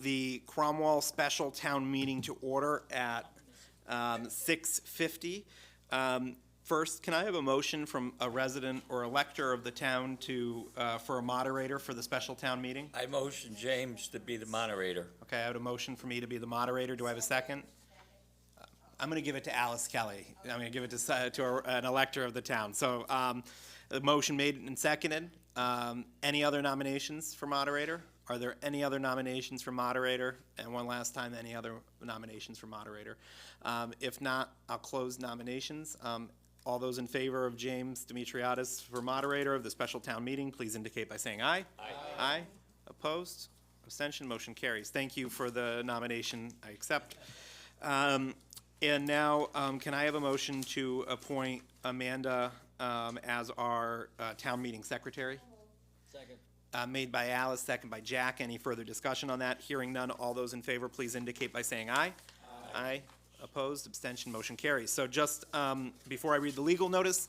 the Cromwell special town meeting to order at 6:50. First, can I have a motion from a resident or elector of the town for a moderator for the special town meeting? I motion James to be the moderator. Okay, I have a motion for me to be the moderator. Do I have a second? I'm going to give it to Alice Kelly. I'm going to give it to an elector of the town. So the motion made and seconded. Any other nominations for moderator? Are there any other nominations for moderator? And one last time, any other nominations for moderator? If not, I'll close nominations. All those in favor of James Demetriadis for moderator of the special town meeting, please indicate by saying aye. Aye. Aye. Opposed? Abstention? Motion carries. Thank you for the nomination. I accept. And now, can I have a motion to appoint Amanda as our town meeting secretary? Second. Made by Alice, second by Jack. Any further discussion on that? Hearing none, all those in favor, please indicate by saying aye. Aye. Aye. Opposed? Abstention? Motion carries. So just before I read the legal notice,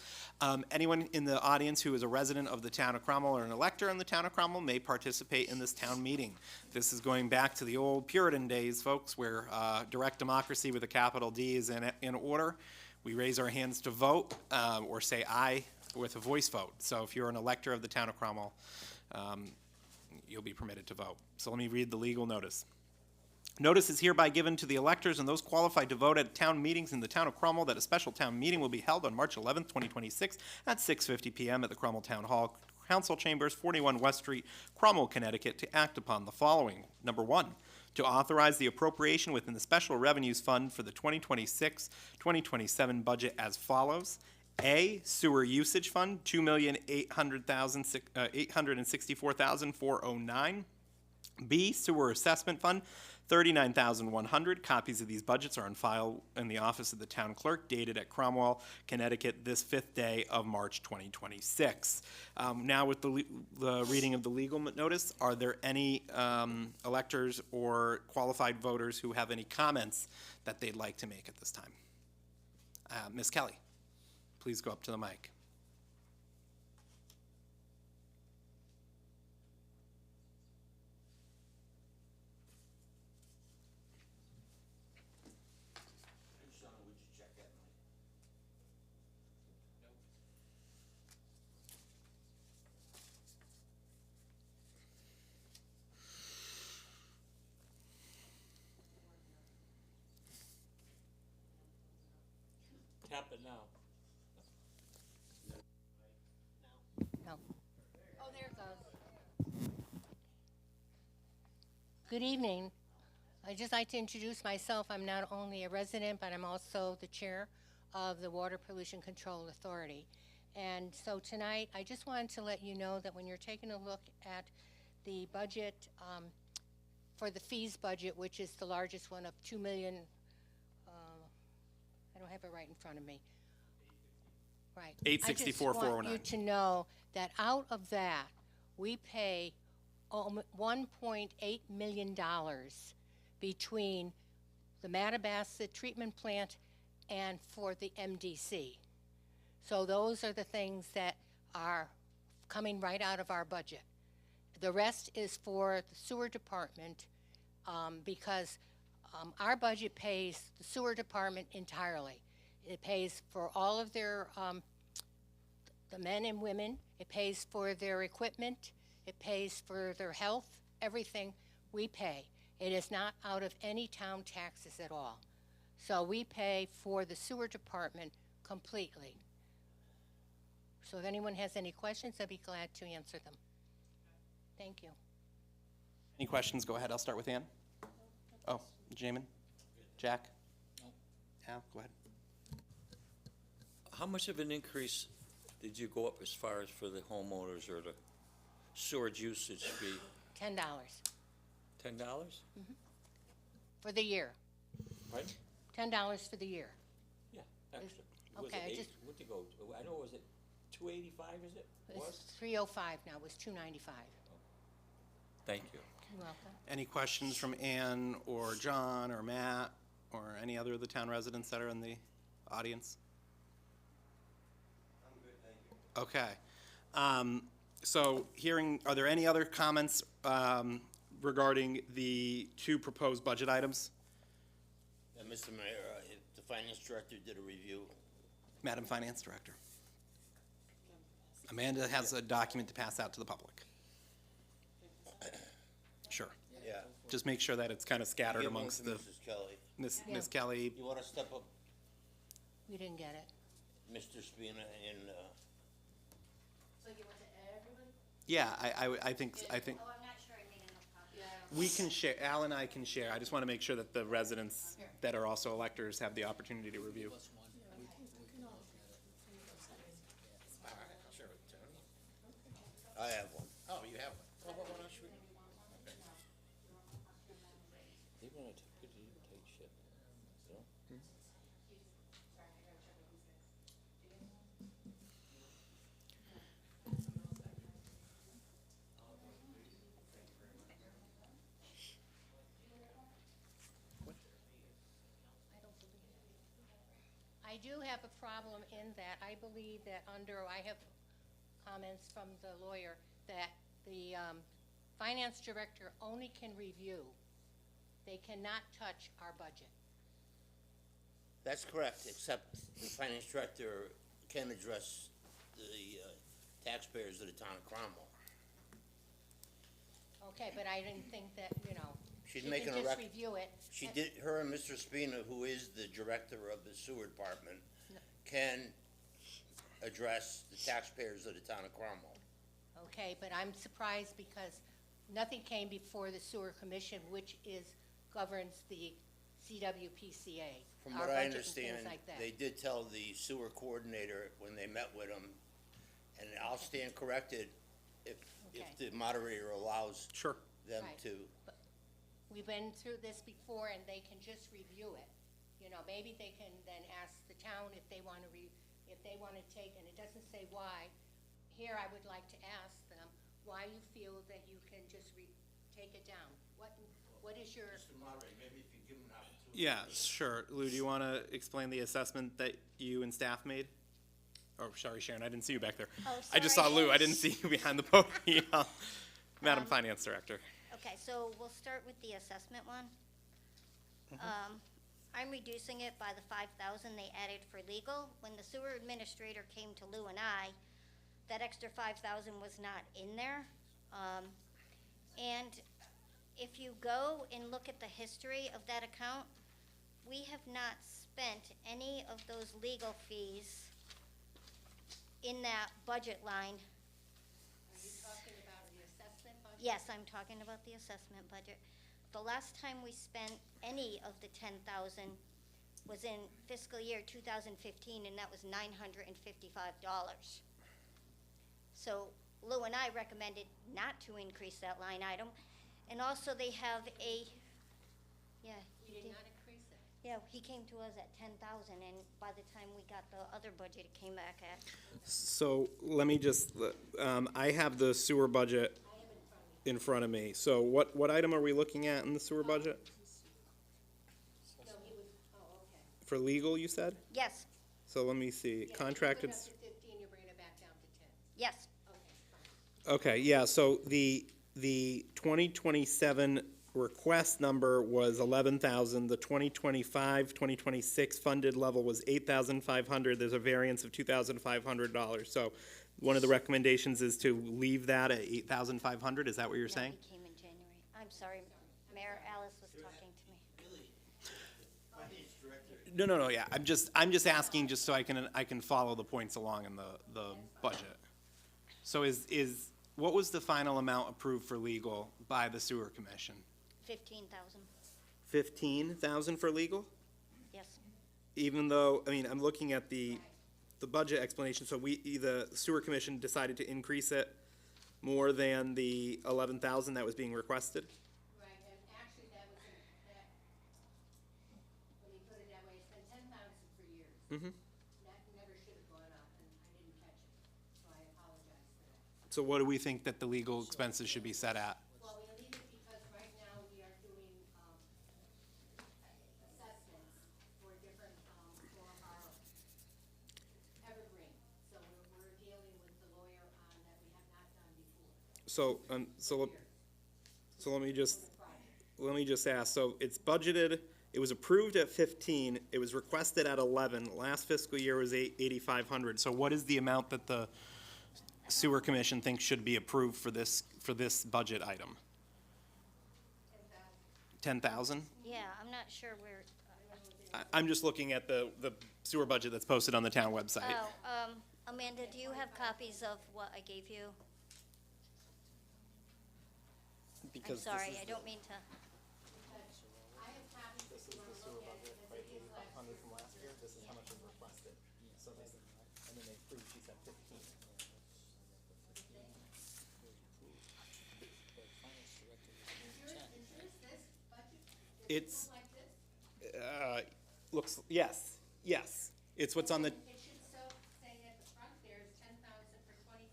anyone in the audience who is a resident of the town of Cromwell or an elector in the town of Cromwell may participate in this town meeting. This is going back to the old Puritan days, folks, where direct democracy with a capital D is in order. We raise our hands to vote or say aye with a voice vote. So if you're an elector of the town of Cromwell, you'll be permitted to vote. So let me read the legal notice. Notice is hereby given to the electors and those qualified to vote at town meetings in the town of Cromwell that a special town meeting will be held on March 11th, 2026 at 6:50 p.m. at the Cromwell Town Hall, Council Chambers, 41 West Street, Cromwell, Connecticut, to act upon the following. Number one, to authorize the appropriation within the Special Revenues Fund for the 2026-2027 budget as follows. A, Sewer Usage Fund, $2,864,409. B, Sewer Assessment Fund, $39,100. Copies of these budgets are on file in the office of the town clerk, dated at Cromwell, Connecticut, this 5th day of March 2026. Now with the reading of the legal notice, are there any electors or qualified voters who have any comments that they'd like to make at this time? Ms. Kelly, please go up to the mic. Tap it now. No. Oh, there it goes. Good evening. I'd just like to introduce myself. I'm not only a resident, but I'm also the chair of the Water Pollution Control Authority. And so tonight, I just wanted to let you know that when you're taking a look at the budget, for the fees budget, which is the largest one of $2 million, I don't have it right in front of me. Right. 864,409. I just want you to know that out of that, we pay $1.8 million between the Mattabasset treatment plant and for the MDC. So those are the things that are coming right out of our budget. The rest is for the sewer department because our budget pays the sewer department entirely. It pays for all of their, the men and women. It pays for their equipment. It pays for their health, everything we pay. It is not out of any town taxes at all. So we pay for the sewer department completely. So if anyone has any questions, I'd be glad to answer them. Thank you. Any questions? Go ahead. I'll start with Ann. Oh, Jamin? Jack? No. Al, go ahead. How much of an increase did you go up as far as for the homeowners or the sewage usage fee? $10 $10? for the year. Right? $10 for the year. Yeah, extra. Was Okay, it I eight? just- What'd you go, I know, was it 285, is it? It's $305 now. It was $295. Thank you. You're welcome. Any questions from Ann or John or Matt or any other of the town residents that are in the audience? I'm good, thank you. Okay. So are there any other comments regarding the two proposed budget items. Mr. Mayor, if the finance director did a review, Madam Finance Director. Amanda has a document to pass out to the public. Sure. yeah. Just make sure that it's kind of scattered Give one amongst to the, Mrs. Kelly. Ms. Kelly. You wanna step up, We didn't get it. Mr. Spina, and, So you want to add everybody? Yeah, I think, Oh, I'm not sure I made enough copies. we can share, Al and I can share. I just want to make sure that the residents that are also electors have the opportunity to review. I have one. Oh, you have one. Well, why don't you? You wanna take shit, you know? I do have a problem in that I believe that I have comments from the lawyer that the finance director only can review. They cannot touch our budget. That's correct, except the finance director can address the taxpayers of the town of Cromwell. Okay, but I didn't think that, She's she making can a just rec- review it. She did, her and Mr. Spina, who is the director of the sewer department, can address the taxpayers of the town of Cromwell. Okay, but I'm surprised because nothing came before the sewer commission, which governs the CWPCA. From our what I budget and understand, things like that. they did tell the sewer coordinator when they met with him, and I'll stand corrected if Okay. the moderator allows Sure. them Right. to. We've been through this before, and they can just review it. Maybe they can then ask the town if they want to take, and it doesn't say why. Here, I would like to ask them why you feel that you can just take it down. What is your, Mr. Moderator, maybe if you give him an opportunity. Yeah, sure. Lou, do you want to explain the assessment that you and staff made? Oh, sorry, Sharon, I didn't see you back there. Oh, I just saw sorry. Lou, I didn't see you behind the podium. Madam Finance Director. Okay, so we'll start with the assessment one. I'm reducing it by the 5,000 they added for legal. When the sewer administrator came to Lou and I, that extra 5,000 was not in there. And if you go and look at the history of that account, we have not spent any of those legal fees in that budget line. are you talking about the assessment budget? Yes, I'm talking about the assessment budget. The last time we spent any of the 10,000 was in fiscal year 2015, and that was $955. So Lou and I recommended not to increase that line item, and also they have yeah. We did not increase it. Yeah, he came to us at 10,000, and by the time we got the other budget, it came back at, So let me just, I have the sewer budget in front of me. So what item are we looking at in the sewer budget? So he was, okay. For legal, you said? yes, So let me see, Yeah, contracted, You went up to 15, you're bringing it back down to 10. yes, Okay, fine. okay, yeah, so the 2027 request number was 11,000. The 2025, 2026 funded level was 8,500. There's a variance of $2,500. So one of the recommendations is to leave that at 8,500. Is that what you're no, saying? he came in January. I'm sorry, Mayor Alice was talking to me. No, yeah, I'm just asking just so I can follow the points along in the budget. So what was the final amount approved for legal by the sewer commission? 15,000, 15,000 for legal? yes. Even though, I'm looking at the budget explanation, so the sewer commission decided to increase it more than the 11,000 that was being requested? Right, and actually, that was, when you put it that way, it's been 10,000 for years. Mm-hmm. That never should have gone up, and I didn't catch it, so I apologize for that. So what do we think that the legal expenses should be set at? Well, we leave it because right now we are doing, assessments for different, for our evergreen. So we're dealing with the lawyer on that we have not done before. So let me just ask, so it's budgeted, it was approved at 15, it was requested at 11, last fiscal year was 8,500. So what is the amount that the sewer commission thinks should be approved for this budget item? 10,000? Yeah, I'm not sure where, I'm just looking at the sewer budget that's posted on the town website. Amanda, do you have copies of what I gave you? I'm Because this sorry, is I don't mean to. This is the sewer budget, right, 8,500 from last year, this is how much was requested. So this, and then they approved, she said 15. It's, looks, yes, it's what's on the, It should say at the front there is 10,000 for 25,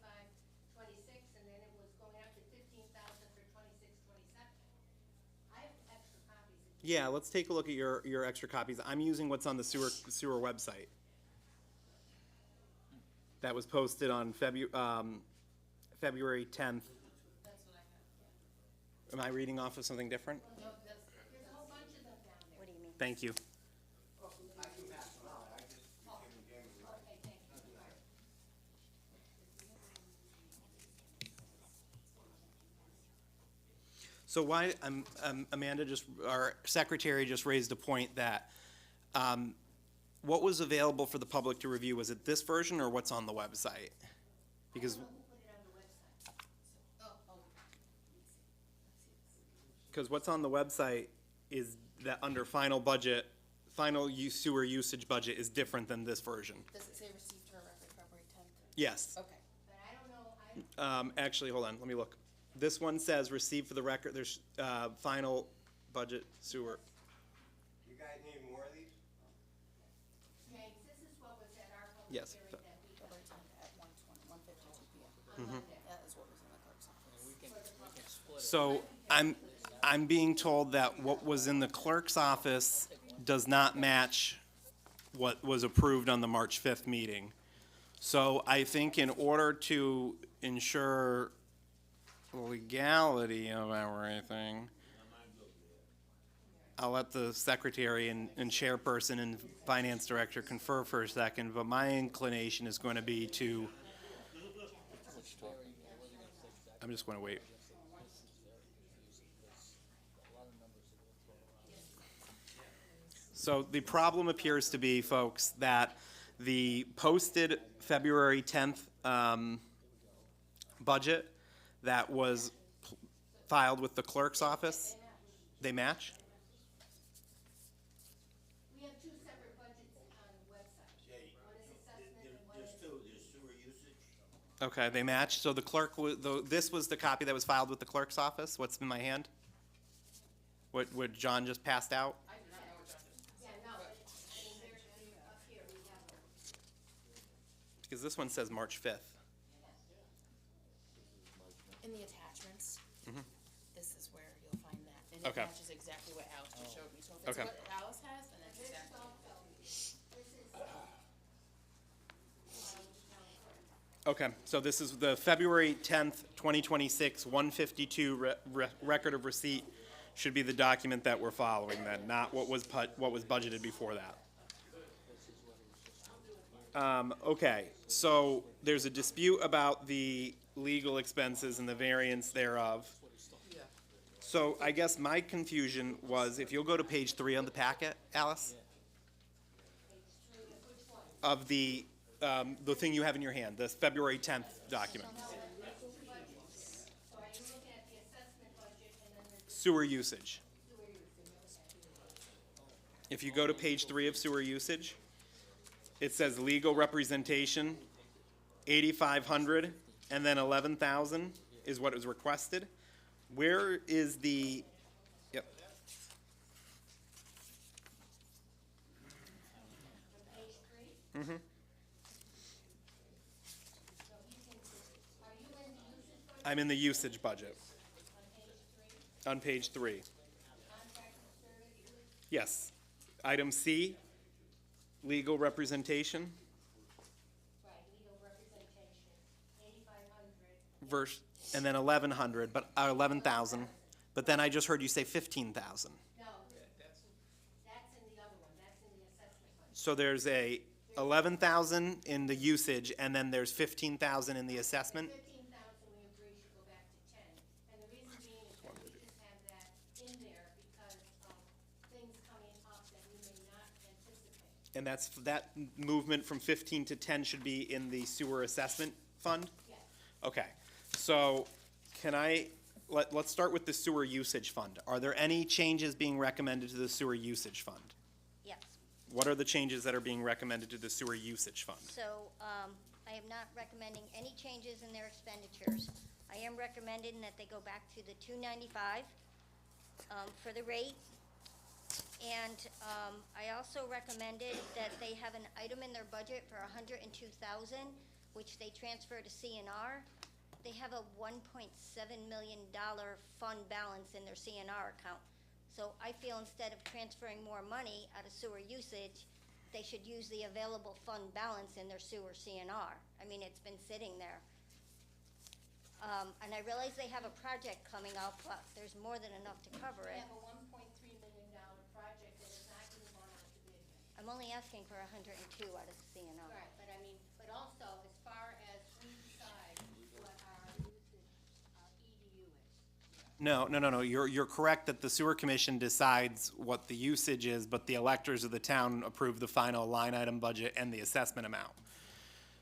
26, and then it was going up to 15,000 for 26, 27. I have extra copies. yeah, let's take a look at your extra copies. I'm using what's on the sewer website. That was posted on February 10th. Am I reading off of something different? There's a whole bunch of them down there. What do you mean? Thank you. So why, Amanda our secretary just raised a point that, what was available for the public to review, was it this version or what's on the website? Because, what's on the website is that under final budget, sewer usage budget is different than this version. Does it say received her record February 10th? Yes. Okay. But I don't know, Actually, hold on, let me look. This one says received for the record, there's, final budget sewer. You guys need more of these? James, this is what was at our public Yes. hearing that we February 10th at 1:52 p.m. That is what was in the clerk's office. So I'm being told that what was in the clerk's office does not match what was approved on the March 5th meeting. So I think in order to ensure legality of everything, I'll let the secretary and chairperson and finance director confer for a second, but my inclination is going to be to, I'm just going to wait. So the problem appears to be, folks, that the posted February 10th budget that was filed with the clerk's office, they match? We have two separate budgets on the website. One is assessment and one is. There's sewer usage. Okay, they match. So the clerk, this was the copy that was filed with the clerk's office? What's in my hand? What John just passed out? Yeah, no, but, I mean, they're up here, we have them. Because this one says March 5th. In the attachments, this is where you'll find that. And Okay. it matches exactly what Alice just showed me. So if it's Okay. what Alice has, then that's exactly. Okay, so this is the February 10th, 2026, 152 record of receipt should be the document that we're following then, not what was budgeted before that. Okay, so there's a dispute about the legal expenses and the variance thereof. So I guess my confusion was, if you'll go to page 3 on the packet, Alice? Of the thing you have in your hand, this February 10th document. So are you looking at the assessment budget and then the Sewer usage. If you go to page 3 of sewer usage, it says legal representation, 8,500, and then 11,000 is what was requested. Where is the, yep, page 3? Mm-hmm. Are you in the usage budget I'm in the usage budget on page 3? on page 3. Contract services, Yes. Item C, legal representation, right, legal representation, 8,500. verse, and then 1,100, but 11,000. But then I just heard you say 15,000. No, that's in the other one, that's in the assessment budget. So there's a 11,000 in the usage, and then there's 15,000 in the assessment? 15,000 we agree should go back to 10. And the reason being is that we just have that in there because of things coming up that we may not anticipate. And that movement from 15 to 10 should be in the sewer assessment fund? Yes. Okay, so let's start with the sewer usage fund. Are there any changes being recommended to the sewer usage fund? Yes. What are the changes that are being recommended to the sewer usage fund? So, I am not recommending any changes in their expenditures. I am recommending that they go back to the 295, for the rate. And, I also recommended that they have an item in their budget for 102,000, which they transfer to CNR. They have a $1.7 million fund balance in their CNR account. So I feel instead of transferring more money out of sewer usage, they should use the available fund balance in their sewer CNR. I mean, it's been sitting there. And I realize they have a project coming up, but there's more than enough to cover We it. have a $1.3 million project that is not going to go out to bid yet. I'm only asking for 102 out of the CNR. Right, but I mean, but also as far as we decide what our usage, our EDU is. No. You're correct that the sewer commission decides what the usage is, but the electors of the town approve the final line item budget and the assessment amount.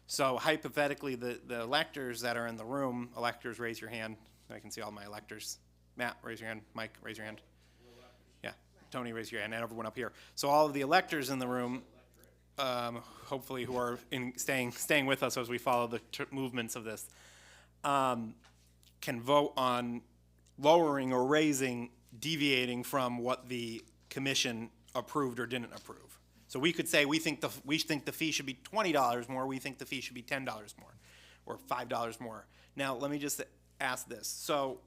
So hypothetically, the electors that are in the room, electors, raise your hand. I can see all my electors. Matt, raise your hand. Mike, raise your hand. Yeah, Tony, raise your hand, and everyone up here. So all of the electors in the room, hopefully who are staying with us as we follow the movements of this, can vote on lowering or raising, deviating from what the commission approved or didn't approve. So we could say, we think the fee should be $20 more, we think the fee should be $10 more, or $5 more. Now, let me just ask this. So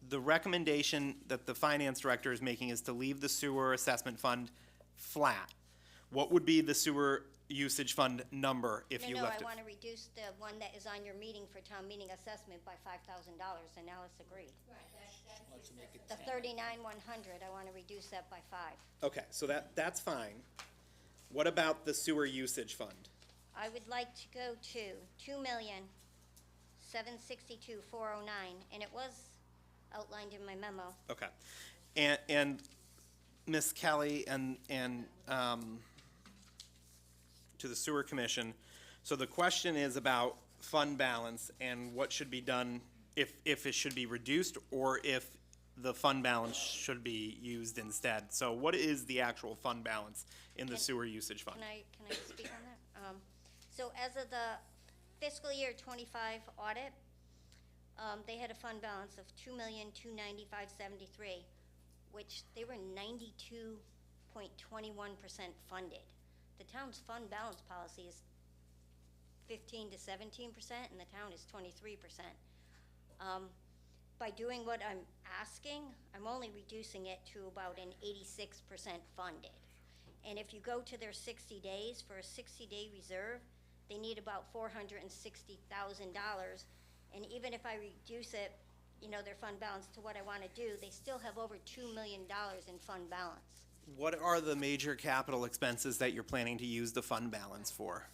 the recommendation that the finance director is making is to leave the sewer assessment fund flat. What would be the sewer usage fund number if you left it? No, I want to reduce the one that is on your meeting for town meeting assessment by $5,000, and Alice agreed. Right, that's Let's make it The 10. 39,100, I want to reduce that by 5. Okay, so that's fine. What about the sewer usage fund? I would like to go to 2,762,409, and it was outlined in my memo. Okay. And Ms. Kelly and to the sewer commission, so the question is about fund balance and what should be done, if it should be reduced or if the fund balance should be used instead. So what is the actual fund balance in the sewer usage fund? Can I speak on that? So as of the fiscal year 25 audit, they had a fund balance of 2,295,73, which they were 92.21% funded. The town's fund balance policy is 15 to 17%, and the town is 23%. By doing what I'm asking, I'm only reducing it to about an 86% funded. And if you go to their 60 days, for a 60-day reserve, they need about $460,000. And even if I reduce it, their fund balance to what I want to do, they still have over $2 million in fund balance. What are the major capital expenses that you're planning to use the fund balance for?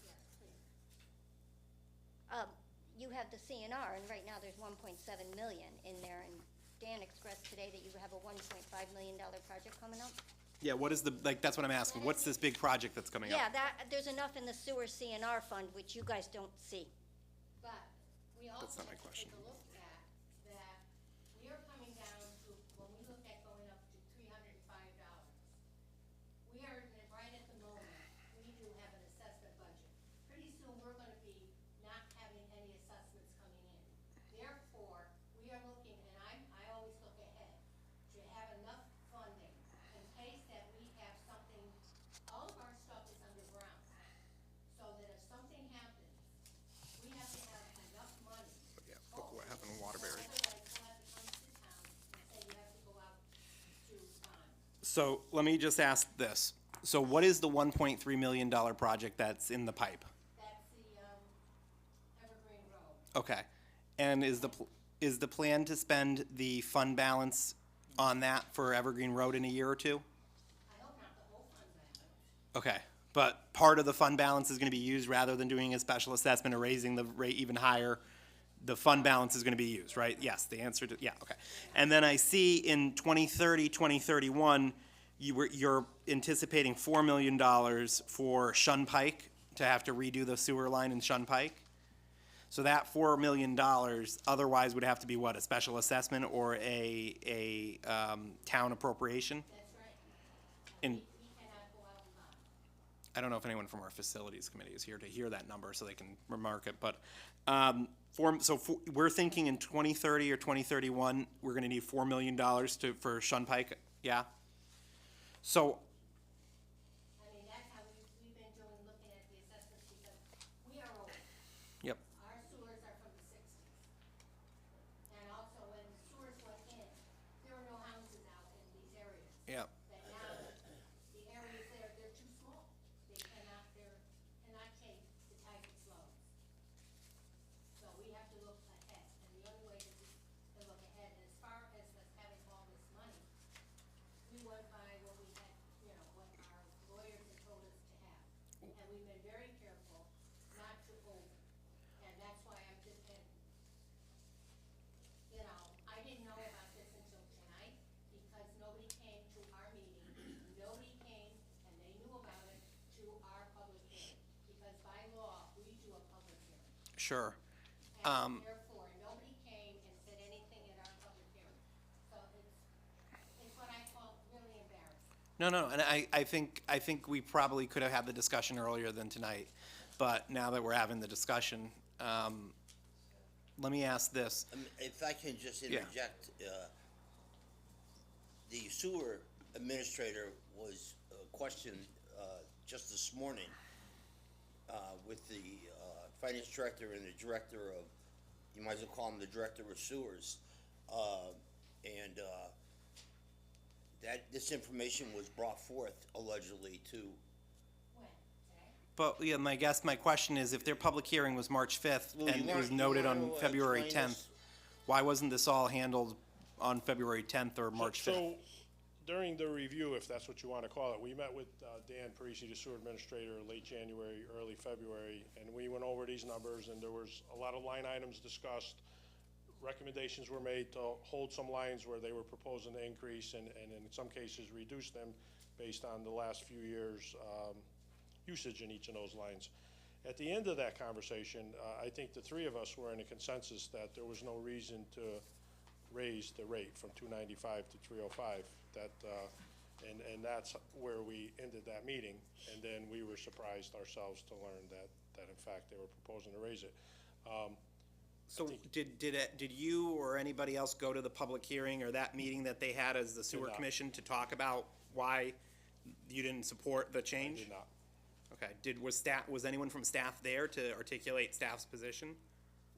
You have the CNR, and right now there's 1.7 million in there, and Dan expressed today that you have a $1.5 million project coming up. Yeah, what is that's what I'm asking. What's this big project that's coming up? Yeah, there's enough in the sewer CNR fund, which you guys don't see. But we also That's not my have to question. take a look at that we are coming down to, when we look at going up to $305, we are right at the moment, we do have an assessment budget. Pretty soon, we're gonna be not having any assessments coming in. Therefore, we are looking, and I always look ahead, to have enough funding in case that we have something, all of our stuff is underground. So that if something happens, we have to have enough money. Yeah, look what happened in Waterbury. Otherwise, we'll have to come to the town and say you have to go out to bond. So let me just ask this. So what is the $1.3 million project that's in the pipe? That's the, Evergreen Road. Okay. And is is the plan to spend the fund balance on that for Evergreen Road in a year or two? I hope not the whole fund balance. Okay, but part of the fund balance is gonna be used, rather than doing a special assessment or raising the rate even higher, the fund balance is gonna be used, right? Yes, the answer to, yeah, okay. And then I see in 2030, 2031, you're anticipating $4 million for Shun Pike, to have to redo the sewer line in Shun Pike. So that $4 million otherwise would have to be what, a special assessment or a town appropriation? That's right. And We cannot go out and buy. I don't know if anyone from our facilities committee is here to hear that number so they can remark it, but, we're thinking in 2030 or 2031, we're gonna need $4 million for Shun Pike, yeah? So, I mean, that's how we've been doing, looking at the assessments, because we are old. yep, Our sewers are from the sixties. And also, when the sewers went in, there were no houses out in these areas. yep. But now, the areas there, they're too small. They cannot take the type of flows. So we have to look ahead, and the only way to look ahead, and as far as us having all this money, we went by what we had, what our lawyers had told us to have. And we've been very careful not to over. And that's why I'm just, I didn't know about this until tonight, because nobody came to our meeting. Nobody came, and they knew about it, to our public hearing. Because by law, we do a public hearing. Sure. And therefore, nobody came and said anything at our public hearing. So it's what I call really embarrassing. No, and I think we probably could have had the discussion earlier than tonight, but now that we're having the discussion, let me ask this. If I can just Yeah. interject, the sewer administrator was questioned just this morning with the finance director and the director of, you might as well call him the director of sewers, and that this information was brought forth allegedly to. When? Today? But, yeah, my question is, if their public hearing was March 5th Lou, you and it wanna- was you noted wanna, on February explain 10th, this? why wasn't this all handled on February 10th or March 5th? So, during the review, if that's what you want to call it, we met with Dan Parisi, the sewer administrator, late January, early February, and we went over these numbers, and there was a lot of line items discussed. Recommendations were made to hold some lines where they were proposing to increase, and in some cases reduce them based on the last few years' usage in each of those lines. At the end of that conversation, I think the three of us were in a consensus that there was no reason to raise the rate from 295 to 305. And that's where we ended that meeting. And then we were surprised ourselves to learn that in fact they were proposing to raise it. So did you or anybody else go to the public hearing or that meeting that they had as the sewer not. commission to talk about why you didn't support the change? Did not. Okay, was anyone from staff there to articulate staff's position?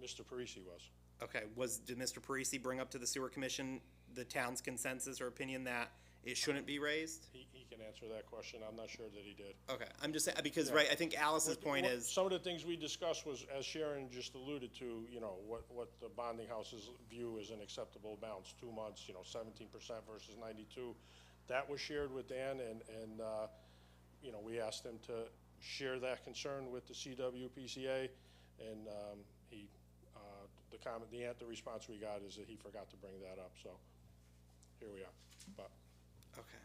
Mr. Parisi was. Okay, did Mr. Parisi bring up to the sewer commission the town's consensus or opinion that it shouldn't be raised? He can answer that question. I'm not sure that he did. Okay, I'm just saying, because, right, I think Alice's point is, Some of the things we discussed was, as Sharon just alluded to, what the bonding houses view as an acceptable balance, 2 months, 17% versus 92. That was shared with Dan, and we asked him to share that concern with the CWPCA, and the response we got is that he forgot to bring that up, so here we are. But okay.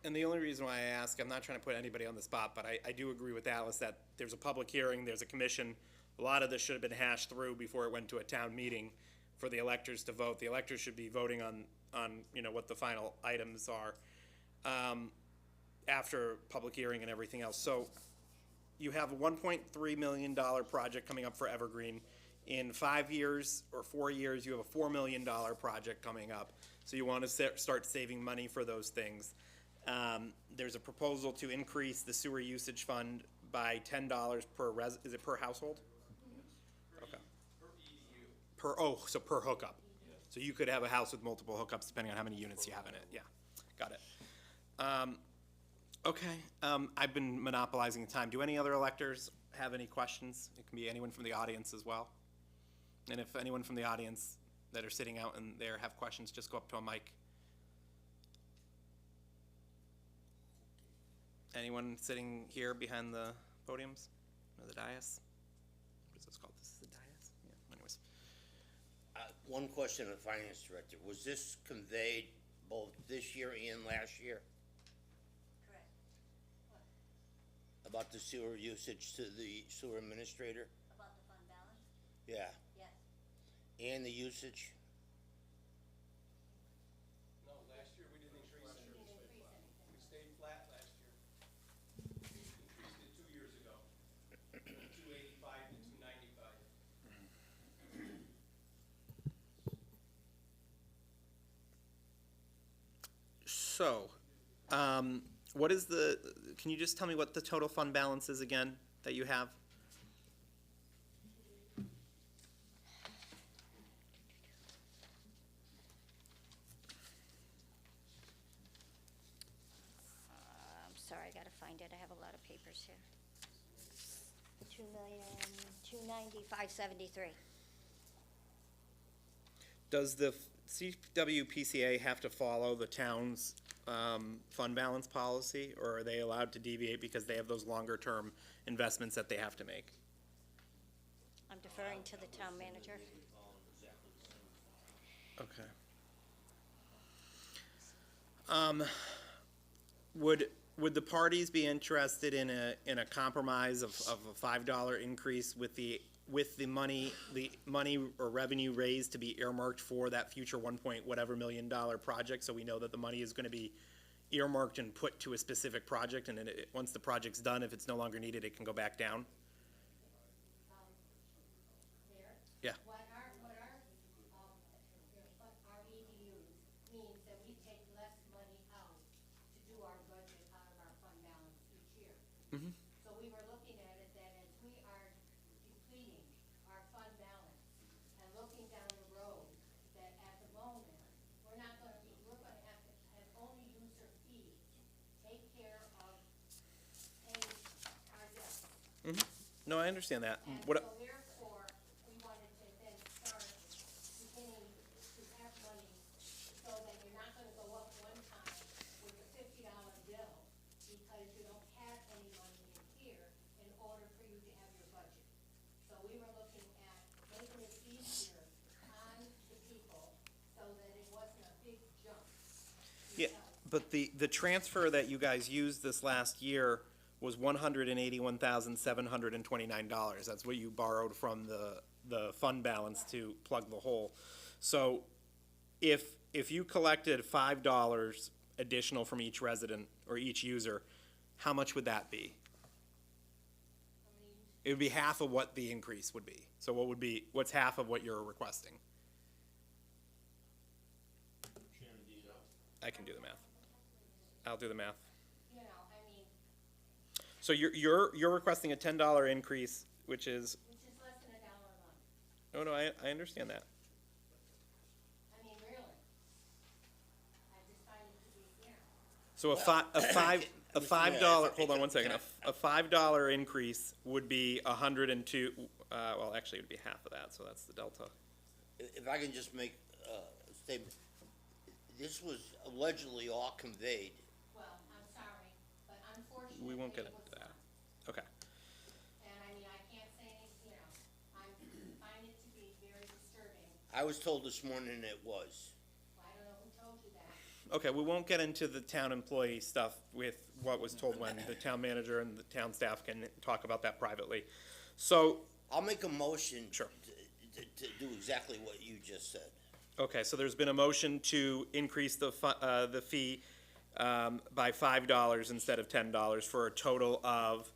And the only reason why I ask, I'm not trying to put anybody on the spot, but I do agree with Alice that there's a public hearing, there's a commission. A lot of this should have been hashed through before it went to a town meeting for the electors to vote. The electors should be voting on what the final items are after public hearing and everything else. So you have a $1.3 million project coming up for Evergreen. In 5 years or 4 years, you have a $4 million project coming up. So you want to start saving money for those things. There's a proposal to increase the sewer usage fund by $10 per is it per household? Okay. So per hookup. So you could have a house with multiple hookups depending on how many units you have in it. Yeah, got it. Okay, I've been monopolizing the time. Do any other electors have any questions, it can be anyone from the audience as well. And if anyone from the audience that are sitting out in there have questions, just go up to a mic. Anyone sitting here behind the podiums or the dais? What is this called? This is the dais? Yeah, anyways. One question of the finance director, was this conveyed both this year and last year? Correct. About the sewer usage to the sewer administrator? About the fund balance? Yeah, Yes. and the usage? No, last year we didn't increase it. We stayed flat last year. We increased it 2 years ago, from 285 to 295. So, what is can you just tell me what the total fund balance is again that you have? I'm sorry, I gotta find it, I have a lot of papers here. 2,295,773. Does the CWPCA have to follow the town's fund balance policy, or are they allowed to deviate because they have those longer-term investments that they have to make? I'm deferring to the town manager. Okay. Would the parties be interested in a compromise of a $5 increase with the money or revenue raised to be earmarked for that future 1 point whatever million dollar project, so we know that the money is gonna be earmarked and put to a specific project, and then once the project's done, if it's no longer needed, it can go back down? Yeah. What our EDUs means that we take less money out to do our budget out of our fund balance each year. So we were looking at it that as we are depleting our fund balance and looking down the road, that at the moment, we're gonna have to have only user fees take care of paying our debts. No, I understand that. And What, so therefore, we wanted to then start beginning to have money so that you're not gonna go up one time with a $50 bill because you don't have any money in here in order for you to have your budget. So we were looking at making it easier on the people so that it wasn't a big jump. yeah, but the transfer that you guys used this last year was $181,729. That's what you borrowed from the fund balance to plug the hole. So if you collected $5 additional from each resident or each user, how much would that be? It would be half of what the increase would be. So what's half of what you're requesting? I can do the math. I'll do the math. You know, I mean, So you're requesting a $10 increase, which is, which is less than $1 a month. no, I understand that. I mean, really. I just find it to be fair. So a Mr. $5, Mayor, hold on one second, a $5 increase would be 102, well, actually, it would be half of that, so that's the delta. If I can just make a statement, this was allegedly all conveyed. Well, I'm sorry, but unfortunately. We won't get it into was that. not. Okay. And I mean, I can't say, you know, I find it to be very disturbing. I was told this morning it was. I don't know who told you that. Okay, we won't get into the town employee stuff with what was told when the town manager and the town staff can talk about that privately. So, I'll make a motion. Sure. To do exactly what you just said. okay, so there's been a motion to increase the fee by $5 instead of $10 for a total of,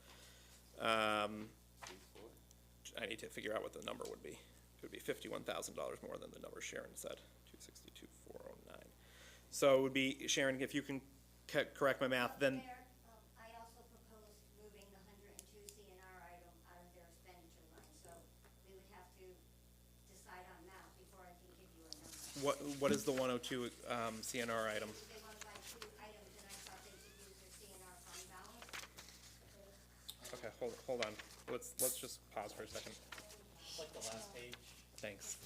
I need to figure out what the number would be. It would be $51,000 more than the number Sharon said, 262,409. So it would be, Sharon, if you can correct my math, then, Mayor, I also proposed moving the 102 CNR item out of their expenditure line, so we would have to decide on that before I can give you a number. what is the 102 CNR item? They want to buy 2 items, and I thought they could use their CNR fund balance. Okay, hold on. let's just pause for a second. Like the last page. Thanks.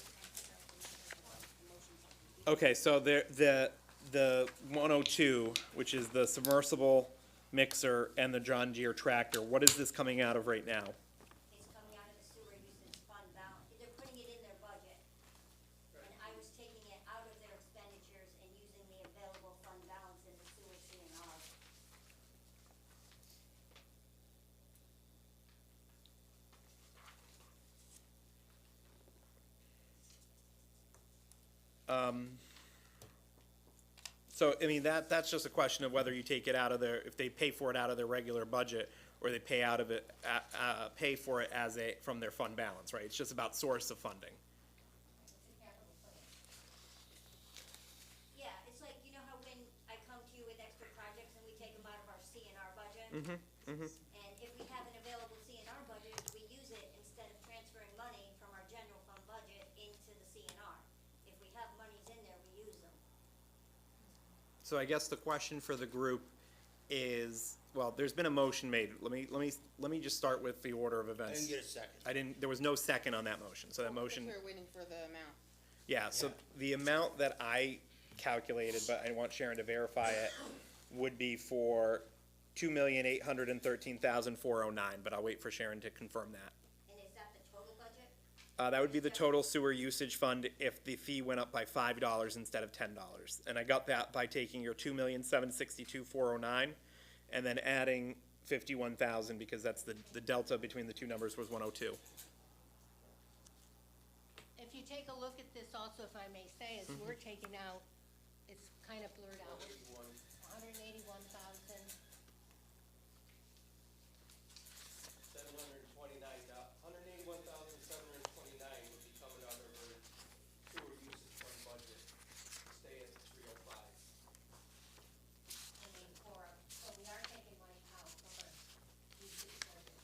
Okay, so the 102, which is the submersible mixer and the John Deere tractor, what is this coming out of right now? It's coming out of the sewer usage fund balance. They're putting it in their budget. And I was taking it out of their expenditures and using the available fund balance in the sewer CNR. So, I mean, that's just a question of whether you take it out of their, if they pay for it out of their regular budget, or they pay out of it, pay for it as from their fund balance, right? It's just about source of funding. Yeah, it's like, you know how when I come to you with extra projects and we take them out of our CNR budget? And if we have an available CNR budget, we use it instead of transferring money from our general fund budget into the CNR. If we have monies in there, we use them. So I guess the question for the group is, well, there's been a motion made. Let me just start with the order of I events. didn't get a second. There was no second on that motion, so that motion. We're waiting for the amount. Yeah, so the amount that I calculated, but I want Sharon to verify it, would be for $2,813,409, but I'll wait for Sharon to confirm that. And is that the total budget? That would be the total sewer usage fund if the fee went up by $5 instead of $10. And I got that by taking your $2,762,409 and then adding 51,000 because that's the delta between the two numbers was 102. If you take a look at this also, if I may say, as we're taking out, it's kind of blurred out. 181,000. 181,729 would be coming out of her sewer usage fund budget. Stay at 305. I mean, so we are taking money out from our usage budget.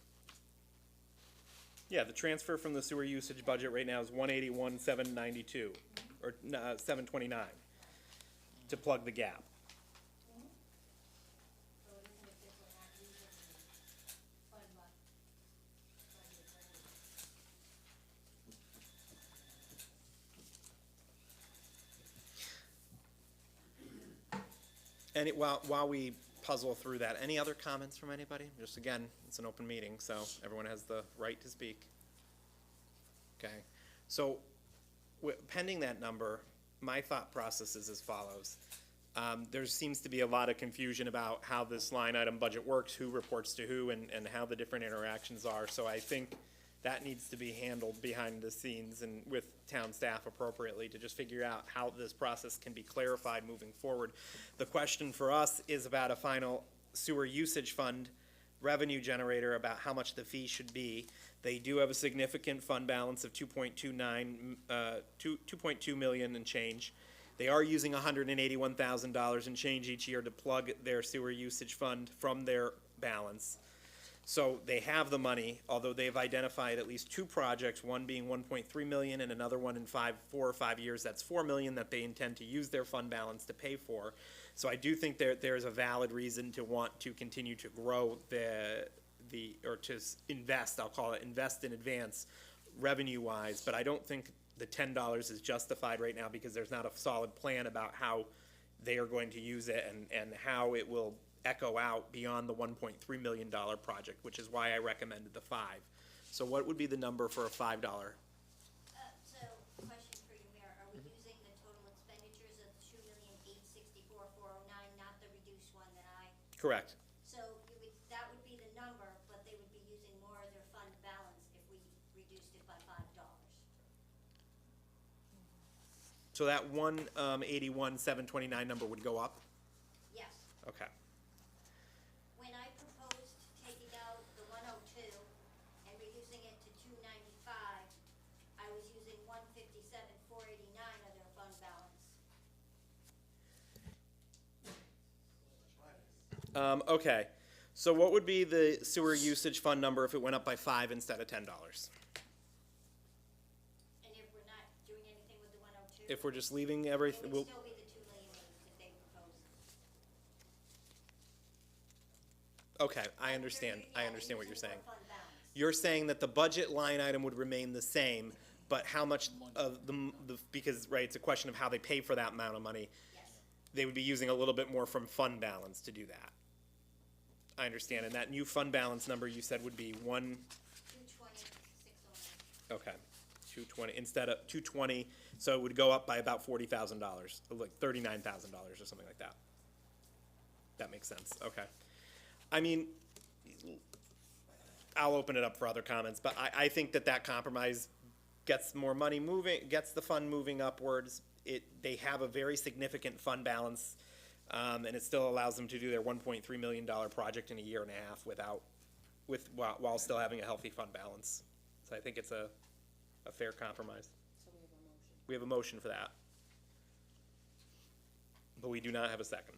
Yeah, the transfer from the sewer usage budget right now is 181,792, or 729, to plug the gap. So it isn't as if we're not using the fund budget. And while we puzzle through that, any other comments from anybody? Just again, it's an open meeting, so everyone has the right to speak. Okay, so pending that number, my thought process is as follows. There seems to be a lot of confusion about how this line item budget works, who reports to who, and how the different interactions are. So I think that needs to be handled behind the scenes and with town staff appropriately to just figure out how this process can be clarified moving forward. The question for us is about a final sewer usage fund revenue generator, about how much the fee should be. They do have a significant fund balance of 2.2 million and change. They are using $181,000 and change each year to plug their sewer usage fund from their balance. So they have the money, although they've identified at least two projects, one being 1.3 million and another one in 4 or 5 years, that's 4 million that they intend to use their fund balance to pay for. So I do think there's a valid reason to want to continue to grow or to invest, I'll call it, invest in advance revenue-wise, but I don't think the $10 is justified right now because there's not a solid plan about how they are going to use it and how it will echo out beyond the $1.3 million project, which is why I recommended the 5. So what would be the number for a $5? So, question for you, Mayor, are we using the total expenditures of $2,864,409, not the reduced one that I? Correct. So that would be the number, but they would be using more of their fund balance if we reduced it by $5. So that 181,729 number would go up? Yes. Okay. When I proposed taking out the 102 and reducing it to 295, I was using 157,489 of their fund balance. Okay. So what would be the sewer usage fund number if it went up by 5 instead of $10? And if we're not doing anything with the 102? If we're just leaving It everything, would still be the 2 million that they proposed. okay, I understand what you're saying. Fund balance. You're saying that the budget line item would remain the same, but how much of because, right, it's a question of how they pay for that amount of money. They would be using a little bit more from fund balance to do that. I understand, and that new fund balance number you said would be 220, 609. okay, 220, instead of 220, so it would go up by about $40,000, like $39,000 or something like that. That makes sense, okay. I mean, I'll open it up for other comments, but I think that compromise gets more money moving, gets the fund moving upwards. They have a very significant fund balance, and it still allows them to do their $1.3 million project in a year and a half while still having a healthy fund balance. So I think it's a fair compromise. So we have a motion. We have a motion for that. But we do not have a second.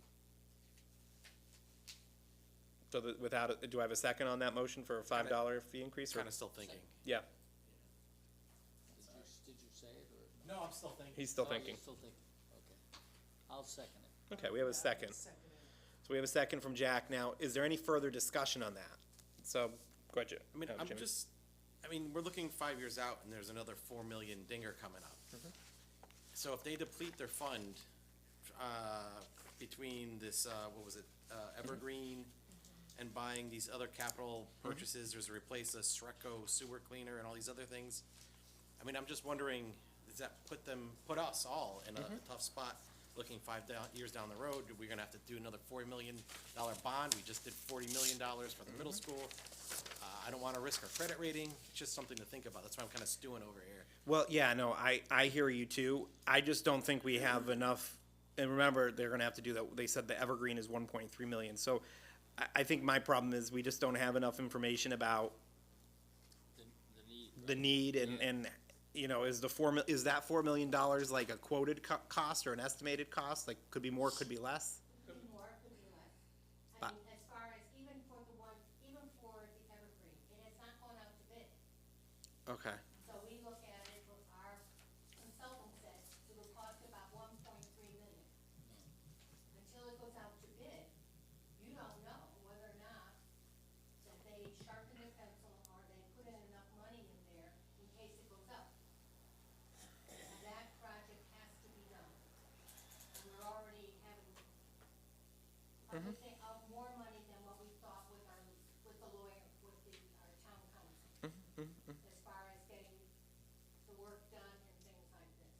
So do I have a second on that motion for a $5 fee increase? Or Kind of still thinking. yeah, Did you say it, or? No, I'm still thinking. he's still Oh, you're thinking. still thinking, okay. I'll second it. Okay, we have a second. So we have a second from Jack. Now, is there any further discussion on that? So, go ahead, Jim. I mean, we're looking 5 years out, and there's another 4 million dinger coming up. So if they deplete their fund, between this, Evergreen and buying these other capital purchases, there's a replace a Sreco sewer cleaner and all these other things. I mean, I'm just wondering, does that put us all in a tough spot, looking 5 years down the road? We're gonna have to do another $40 million bond. We just did $40 million for the middle school. I don't wanna risk our credit rating. It's just something to think about. That's why I'm kinda stewing over here. Well, yeah, no, I hear you too. I just don't think we have enough, and remember, they're gonna have to do that. They said the Evergreen is 1.3 million, so I think my problem is we just don't have enough information about The need. the need and you know, is that $4 million like a quoted cost or an estimated cost? Like, could be more, could be less? Could be more, could be less. But- I mean, as far as even for the Evergreen, it has not gone out to bid. Okay, So we look at it, what our consultant said, it will cost about 1.3 million. Until it goes out to bid, you don't know whether or not that they sharpen their pencil or they put in enough money in there in case it goes up. And that project has to be done. And we're already having, I would say, more money than what we thought with the lawyer, our town council. As far as getting the work done and things like this.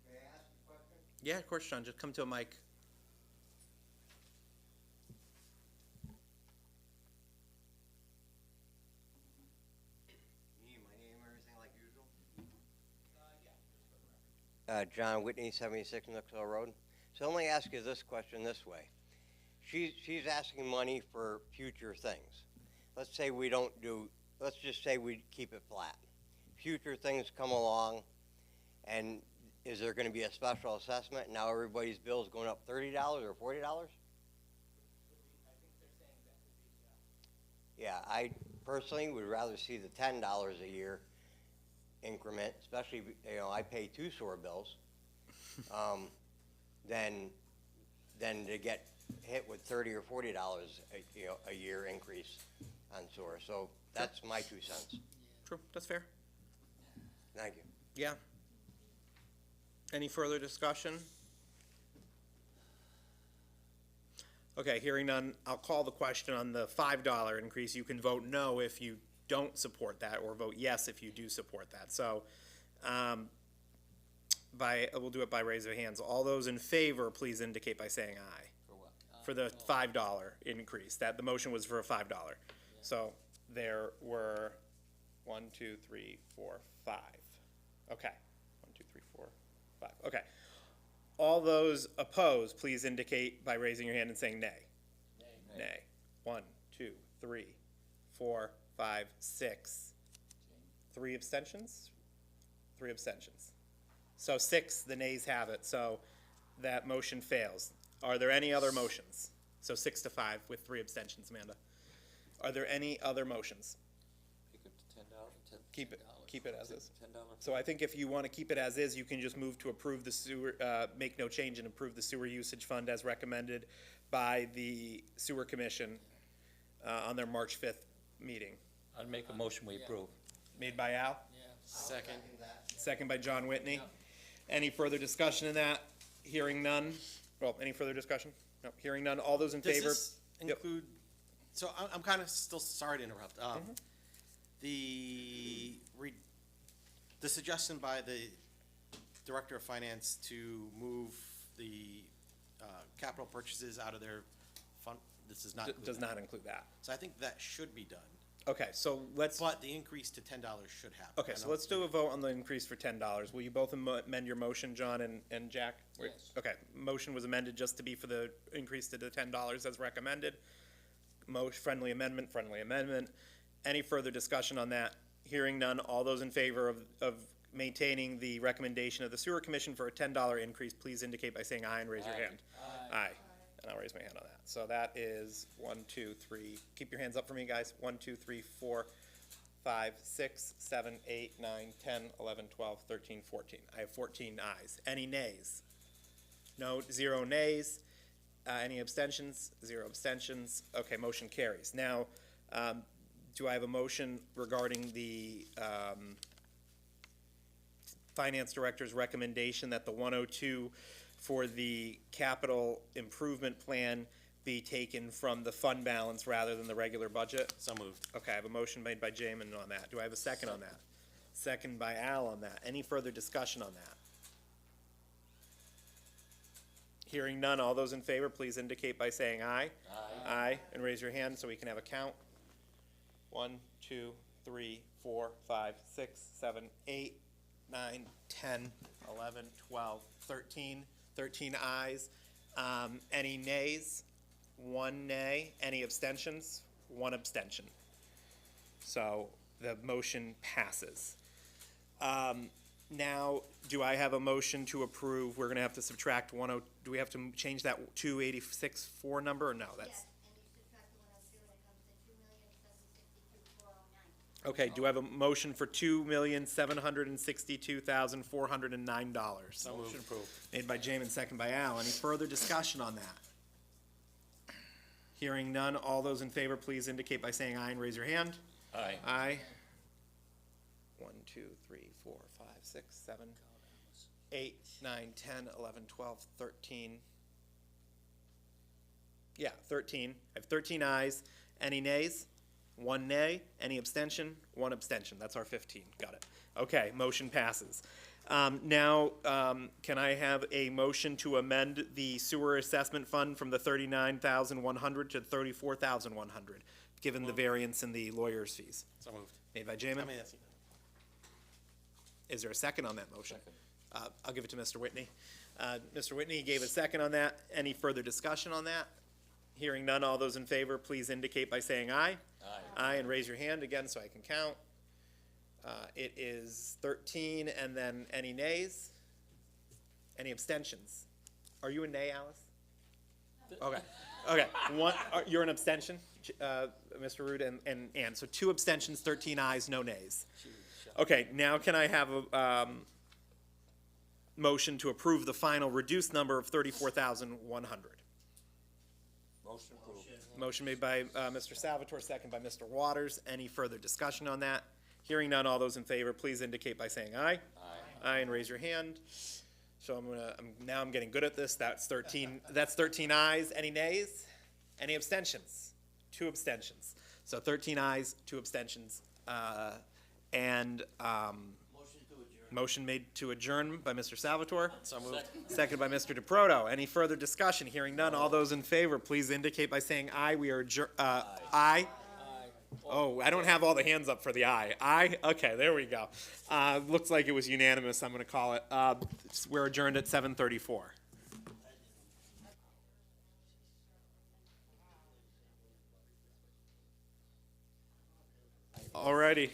May I ask a question? yeah, of course, Sean, just come to a mic. You need my name or anything like usual? John Whitney, 76 Knoxville Road. So let me ask you this question this way. She's asking money for future things. Let's say we don't do, let's just say we keep it flat. Future things come along, and is there gonna be a special assessment? Now everybody's bill's going up $30 or $40? Yeah, I personally would rather see the $10 a year increment, especially, you know, I pay 2 sewer bills, than to get hit with $30 or $40 a year increase on sewer. So that's my 2 cents. True, that's fair. Thank you. Yeah. Any further discussion? Okay, hearing none, I'll call the question on the $5 increase. You can vote no if you don't support that, or vote yes if you do support that. So, we'll do it by raise of hands. All those in favor, please indicate by saying aye. For what? For the $5 increase, that the motion was for a $5. So there were 1, 2, 3, 4, 5. Okay, 1, 2, 3, 4, 5. Okay. All those opposed, please indicate by raising your hand and saying nay. Nay. 1, 2, 3, 4, 5, 6. 3 abstentions? 3 abstentions. So 6, the nays have it, so that motion fails. Are there any other motions? So 6 to 5 with 3 abstentions, Amanda. Are there any other motions? Pick up to $10, Keep it as is. $10. So I think if you want to keep it as is, you can just move to approve the sewer, make no change and approve the sewer usage fund as recommended by the sewer commission on their March 5th meeting. I'd make a motion we approve. Made by Al, Second. second by John Whitney. Any further discussion in that? Hearing none. Well, any further discussion? No, hearing none. All those in Does favor? this Yep. include, so I'm kind of still, sorry to interrupt. Mm-hmm. The suggestion by the Director of Finance to move the capital purchases out of their fund, this does not include Does that. not include that. So I think that should be done, Okay, so let's, but the increase to $10 should happen. okay, I so know- let's do a vote on the increase for $10. Will you both amend your motion, John and Jack? Yes. Okay, motion was amended just to be for the increase to the $10 as recommended. Friendly amendment. Any further discussion on that? Hearing none, all those in favor of maintaining the recommendation of the Sewer Commission for a $10 increase, please indicate by saying aye and raise your hand. Aye. And I'll raise my hand on that. So that is 1, 2, 3, keep your hands up for me, guys. 1, 2, 3, 4, 5, 6, 7, 8, 9, 10, 11, 12, 13, 14. I have 14 ayes. Any nays? No, 0 nays. Any abstentions? 0 abstentions. Okay, motion carries. Now, do I have a motion regarding the Finance Director's recommendation that the 102 for the capital improvement plan be taken from the fund balance rather than the regular budget? So moved. Okay, I have a motion made by Jamin on that. Do I have a second on that? Second by Al on that. Any further discussion on that? Hearing none, all those in favor, please indicate by saying aye. Aye, and raise your hand so we can have a count. 1, 2, 3, 4, 5, 6, 7, 8, 9, 10, 11, 12, 13. 13 ayes. Any nays? 1 nay. Any abstentions? 1 abstention. So the motion passes. Now, do I have a motion to approve? We're gonna have to subtract do we have to change that 286.4 number, or no? That's, Yes, and you subtract the 102 and it comes to 2,762,409. okay, do I have a motion for $2,762,409? So moved. Approved. Made by Jamin, second by Al. Any further discussion on that? Hearing none, all those in favor, please indicate by saying aye and raise your hand. Aye. Aye. 1, 2, 3, 4, 5, 6, 7, 8, 9, 10, 11, 12, 13. Yeah, 13. I have 13 ayes. Any nays? 1 nay. Any abstention? 1 abstention. That's our 15. Got it. Okay, motion passes. Now, can I have a motion to amend the sewer assessment fund from the $39,100 to $34,100, given the variance in the lawyer's fees? So moved. Made by I Jamin. mean, that's, Is there a second on that motion? I'll give it to Mr. Whitney. Mr. Whitney gave a second on that. Any further discussion on that? Hearing none, all those in favor, please indicate by saying aye. Aye. Aye, and raise your hand again so I can count. It is 13, and then any nays? Any abstentions? Are you a nay, Alice? Okay, okay. You're an abstention, Mr. Root and Ann. So 2 abstentions, 13 ayes, no nays. Okay, now can I have a motion to approve the final reduced number of $34,100? Motion approved. Motion made by Mr. Salvatore, second by Mr. Waters. Any further discussion on that? Hearing none, all those in favor, please indicate by saying aye. Aye. Aye, and raise your hand. So now I'm getting good at this. That's 13 ayes. Any nays? Any abstentions? 2 abstentions. So 13 ayes, 2 abstentions. Motion made to adjourn by Mr. Salvatore. so moved. Second by Mr. DeProto. Any further discussion? Hearing none, all those in favor, please indicate by saying aye. We are aye. Aye. Oh, I don't have all the hands up for the aye. Aye? Okay, there we go. Looks like it was unanimous, I'm gonna call it. We're adjourned at 7:34. Alrighty.